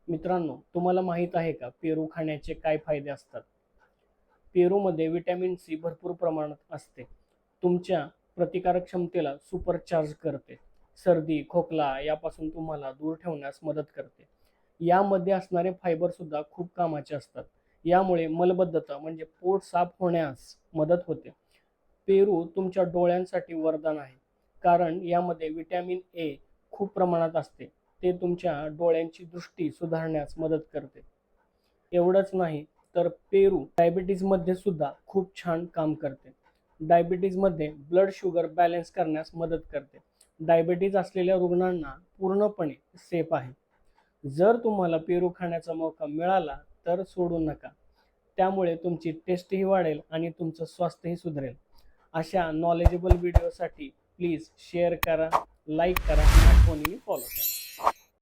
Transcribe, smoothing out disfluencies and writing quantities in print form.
मित्रांनो, तुम्हाला माहित आहे का पेरू खाण्याचे काय फायदे असतात? पेरूमध्ये व्हिटॅमिन सी भरपूर प्रमाणात असते. तुमच्या प्रतिकारक क्षमतेला सुपरचार्ज करते. सर्दी, खोकला यापासून तुम्हाला दूर ठेवण्यास मदत करते. यामध्ये असणारे फायबर सुद्धा खूप कामाचे असतात. यामुळे मलबद्धता म्हणजे पोट साफ होण्यास मदत होते. पेरू तुमच्या डोळ्यांसाठी वरदान आहे. कारण यामध्ये व्हिटॅमिन ए खूप प्रमाणात असते. ते तुमच्या डोळ्यांची दृष्टी सुधारण्यास मदत करते. एवढंच नाही तर पेरू डायबिटीजमध्ये सुद्धा खूप छान काम करते. डायबिटीजमध्ये ब्लड शुगर बॅलन्स करण्यास मदत करते. डायबिटीज असलेल्या रुग्णांना पूर्णपणे सेफ आहे. जर तुम्हाला पेरू खाण्याचा मौका मिळाला तर सोडू नका. त्यामुळे तुमची टेस्टही वाढेल आणि तुमचं स्वास्थ्यही सुधारेल. अशा नॉलेजेबल व्हिडिओसाठी प्लीज शेअर करा, लाईक करा आणि आठवणीने फॉलो करा.